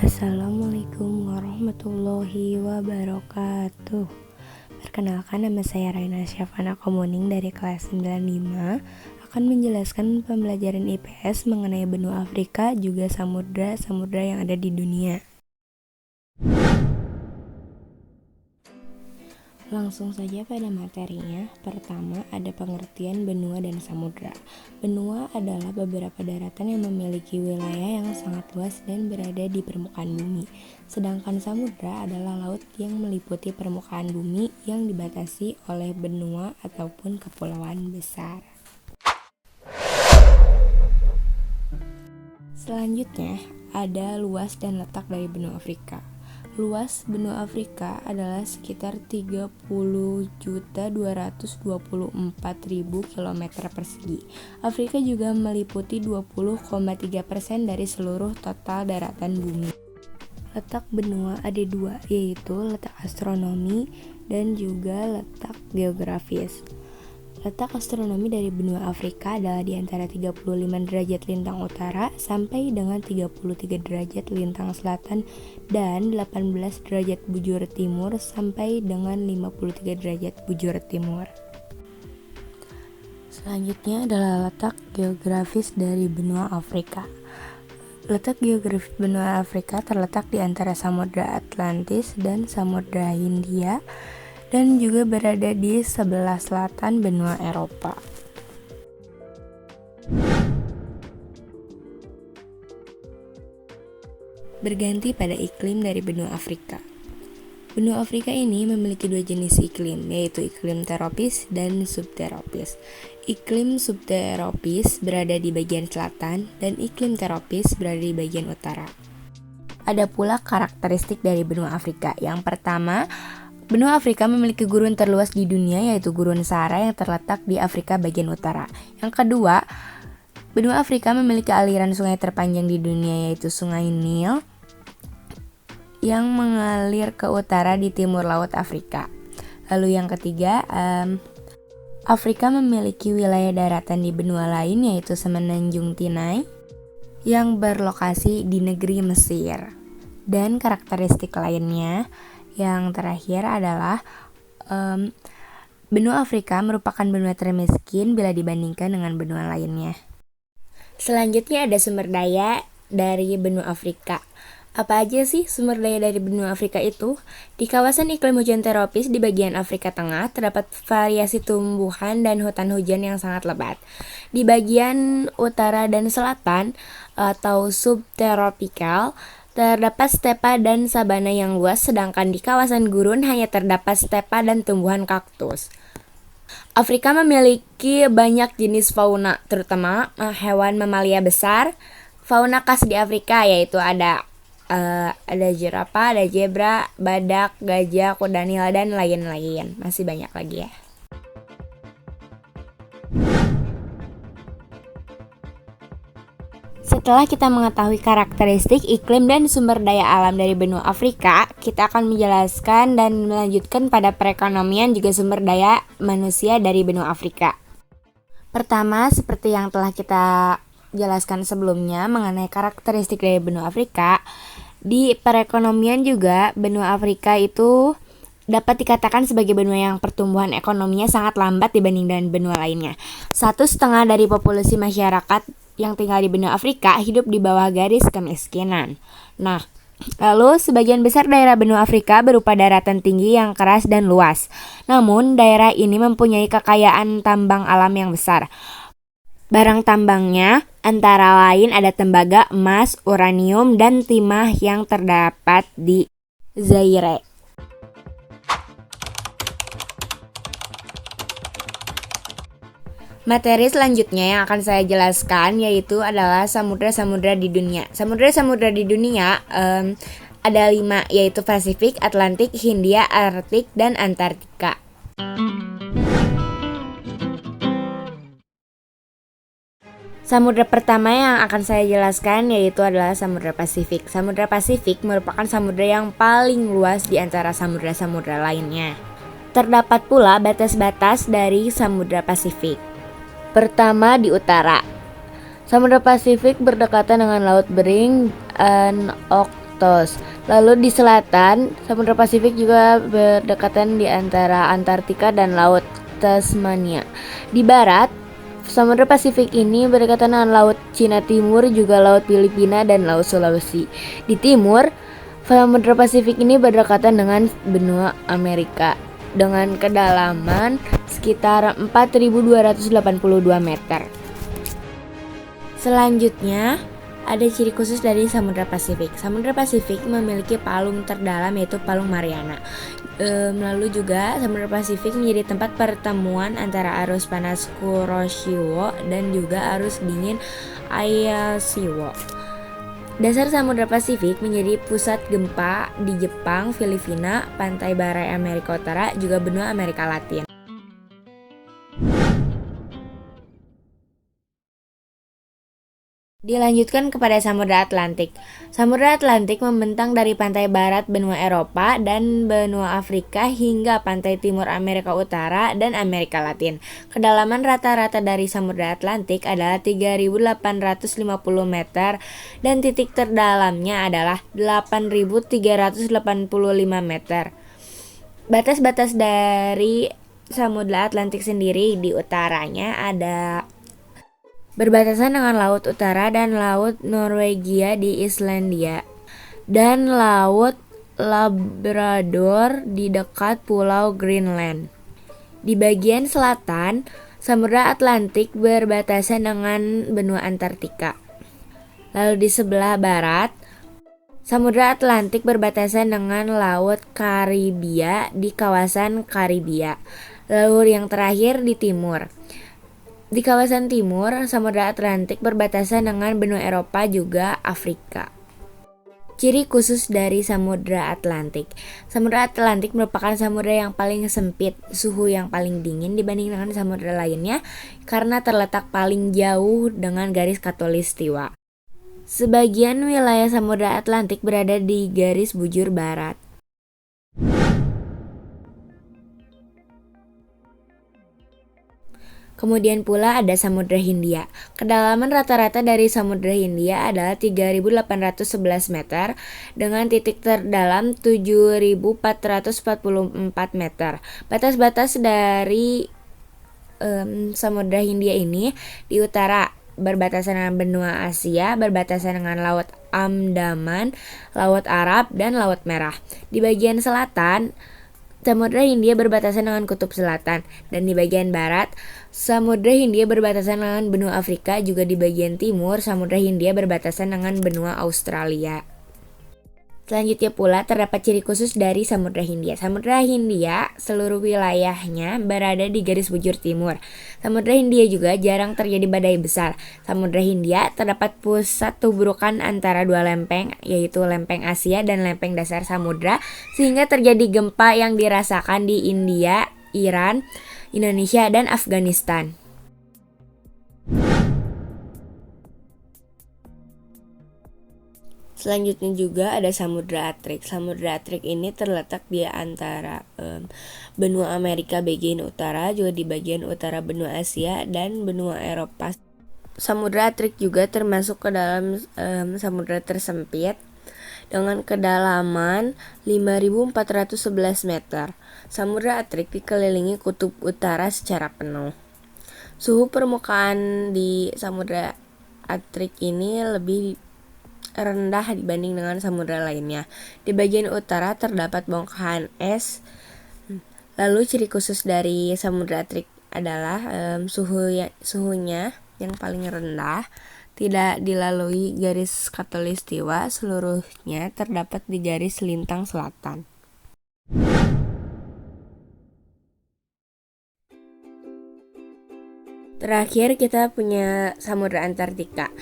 Assalamualaikum warahmatullahi wabarakatuh. Perkenalkan, nama saya Raina Syafana Komuning dari kelas 95 akan menjelaskan pembelajaran IPS mengenai benua Afrika juga samudra yang ada di dunia. Langsung saja pada materinya. Pertama, ada pengertian benua dan samudra. Benua adalah beberapa daratan yang memiliki wilayah yang sangat luas dan berada di permukaan bumi. Sedangkan samudra adalah laut yang meliputi permukaan bumi yang dibatasi oleh benua ataupun kepulauan besar. Selanjutnya, ada luas dan letak dari benua Afrika. Luas benua Afrika adalah sekitar 30.224.000 km persegi. Afrika juga meliputi 20,3% dari seluruh total daratan bumi. Letak benua ada dua, yaitu letak astronomi dan juga letak geografis. Letak astronomi dari benua Afrika adalah di antara 35 derajat lintang utara sampai dengan 33 derajat lintang selatan dan 18 derajat bujur timur sampai dengan 53 derajat bujur timur. Selanjutnya adalah letak geografis dari benua Afrika. Letak geografis benua Afrika terletak di antara Samudra Atlantis dan Samudra Hindia dan juga berada di sebelah selatan benua Eropa. Berganti pada iklim dari benua Afrika. Benua Afrika ini memiliki dua jenis iklim, yaitu iklim tropis dan subtropis. Iklim subtropis berada di bagian selatan dan iklim tropis berada di bagian utara. Ada pula karakteristik dari benua Afrika. Yang pertama, benua Afrika memiliki gurun terluas di dunia, yaitu Gurun Sahara yang terletak di Afrika bagian utara. Yang kedua, benua Afrika memiliki aliran sungai terpanjang di dunia, yaitu Sungai Nil yang mengalir ke utara di timur laut Afrika. Lalu yang ketiga, Afrika memiliki wilayah daratan di benua lain, yaitu Semenanjung Tinai yang berlokasi di negeri Mesir. Dan karakteristik lainnya yang terakhir adalah benua Afrika merupakan benua termiskin bila dibandingkan dengan benua lainnya. Selanjutnya ada sumber daya dari benua Afrika. Apa aja sih sumber daya dari benua Afrika itu? Di kawasan iklim hujan tropis di bagian Afrika Tengah terdapat variasi tumbuhan dan hutan hujan yang sangat lebat. Di bagian utara dan selatan atau subtropikal terdapat stepa dan sabana yang luas, sedangkan di kawasan gurun hanya terdapat stepa dan tumbuhan kaktus. Afrika memiliki banyak jenis fauna, terutama hewan mamalia besar. Fauna khas di Afrika yaitu ada jerapah, ada zebra, badak, gajah, kuda nil, dan lain-lain. Masih banyak lagi ya. Setelah kita mengetahui karakteristik iklim dan sumber daya alam dari benua Afrika, kita akan menjelaskan dan melanjutkan pada perekonomian juga sumber daya manusia dari benua Afrika. Pertama, seperti yang telah kita jelaskan sebelumnya mengenai karakteristik dari benua Afrika, di perekonomian juga benua Afrika itu dapat dikatakan sebagai benua yang pertumbuhan ekonominya sangat lambat dibanding dengan benua lainnya. 1/2 dari populasi masyarakat yang tinggal di benua Afrika hidup di bawah garis kemiskinan. Nah, lalu sebagian besar daerah benua Afrika berupa daratan tinggi yang keras dan luas. Namun, daerah ini mempunyai kekayaan tambang alam yang besar. Barang tambangnya antara lain ada tembaga, emas, uranium, dan timah yang terdapat di Zaire. Materi selanjutnya yang akan saya jelaskan yaitu adalah samudra-samudra di dunia. Samudra-samudra di dunia ada 5, yaitu Pasifik, Atlantik, Hindia, Arktik, dan Antartika. Samudra pertama yang akan saya jelaskan yaitu adalah Samudra Pasifik. Samudra Pasifik merupakan samudra yang paling luas di antara samudra-samudra lainnya. Terdapat pula batas-batas dari Samudra Pasifik. Pertama di utara. Samudra Pasifik berdekatan dengan Laut Bering dan Okhotsk. Lalu di selatan, Samudra Pasifik juga berdekatan di antara Antartika dan Laut Tasmania. Di barat, Samudra Pasifik ini berdekatan dengan Laut Cina Timur, juga Laut Filipina dan Laut Sulawesi. Di timur, Samudra Pasifik ini berdekatan dengan benua Amerika dengan kedalaman sekitar 4.282 meter. Selanjutnya, ada ciri khusus dari Samudra Pasifik. Samudra Pasifik memiliki palung terdalam yaitu Palung Mariana. Lalu juga Samudra Pasifik menjadi tempat pertemuan antara arus panas Kuroshio dan juga arus dingin Ayashio. Dasar Samudra Pasifik menjadi pusat gempa di Jepang, Filipina, pantai barat Amerika Utara, juga benua Amerika Latin. Dilanjutkan kepada Samudra Atlantik. Samudra Atlantik membentang dari pantai barat benua Eropa dan benua Afrika hingga pantai timur Amerika Utara dan Amerika Latin. Kedalaman rata-rata dari Samudra Atlantik adalah 3.850 meter dan titik terdalamnya adalah 8.385 meter. Batas-batas dari Samudra Atlantik sendiri di utaranya ada berbatasan dengan Laut Utara dan Laut Norwegia di Islandia, dan Laut Labrador di dekat Pulau Greenland. Di bagian selatan, Samudra Atlantik berbatasan dengan benua Antartika. Lalu di sebelah barat, Samudra Atlantik berbatasan dengan Laut Karibia di kawasan Karibia. Lalu yang terakhir di timur. Di kawasan timur, Samudra Atlantik berbatasan dengan benua Eropa juga Afrika. Ciri khusus dari Samudra Atlantik. Samudra Atlantik merupakan samudra yang paling sempit, suhu yang paling dingin dibanding dengan samudra lainnya karena terletak paling jauh dengan garis khatulistiwa. Sebagian wilayah Samudra Atlantik berada di garis bujur barat. Kemudian pula ada Samudra Hindia. Kedalaman rata-rata dari Samudra Hindia adalah 3.811 meter dengan titik terdalam 7.444 meter. Batas-batas dari Samudra Hindia ini di utara berbatasan dengan benua Asia, berbatasan dengan Laut Andaman, Laut Arab, dan Laut Merah. Di bagian selatan, Samudra Hindia berbatasan dengan Kutub Selatan, dan di bagian barat, Samudra Hindia berbatasan dengan benua Afrika, juga di bagian timur, Samudra Hindia berbatasan dengan benua Australia. Selanjutnya pula terdapat ciri khusus dari Samudra Hindia. Samudra Hindia seluruh wilayahnya berada di garis bujur timur. Samudra Hindia juga jarang terjadi badai besar. Samudra Hindia terdapat pusat tubrukan antara dua lempeng, yaitu lempeng Asia dan lempeng dasar samudra, sehingga terjadi gempa yang dirasakan di India, Iran, Indonesia, dan Afghanistan. Selanjutnya juga ada Samudra Atrik. Samudra Atrik ini terletak di antara benua Amerika bagian utara, juga di bagian utara benua Asia dan benua Eropa. Samudra Atrik juga termasuk ke dalam samudra tersempit dengan kedalaman 5.411 meter. Samudra Atrik dikelilingi kutub utara secara penuh. Suhu permukaan di Samudra Atrik ini lebih rendah dibanding dengan samudra lainnya. Di bagian utara terdapat bongkahan es. Lalu ciri khusus dari Samudra Atrik adalah suhunya yang paling rendah, tidak dilalui garis khatulistiwa, seluruhnya terdapat di garis lintang selatan. Terakhir kita punya Samudra Antartika.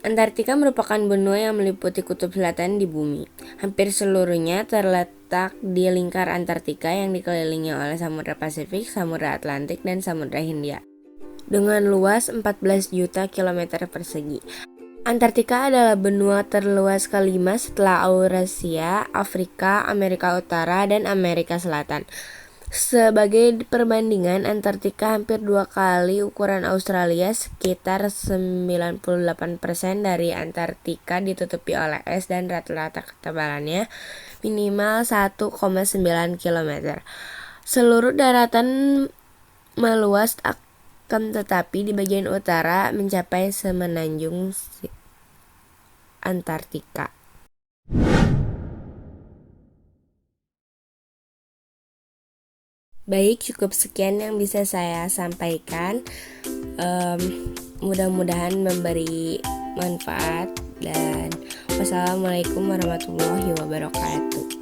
Antartika merupakan benua yang meliputi kutub selatan di bumi. Hampir seluruhnya terletak di lingkar Antartika yang dikelilingi oleh Samudra Pasifik, Samudra Atlantik, dan Samudra Hindia dengan luas 14 juta kilometer persegi. Antartika adalah benua terluas kelima setelah Eurasia, Afrika, Amerika Utara, dan Amerika Selatan. Sebagai perbandingan, Antartika hampir 2 kali ukuran Australia, sekitar 98% dari Antartika ditutupi oleh es dan rata-rata ketebalannya minimal 1,9 km. Seluruh daratan meluas akan tetapi di bagian utara mencapai semenanjung Antartika. Baik, cukup sekian yang bisa saya sampaikan. Mudah-mudahan memberi manfaat dan wassalamualaikum warahmatullahi wabarakatuh.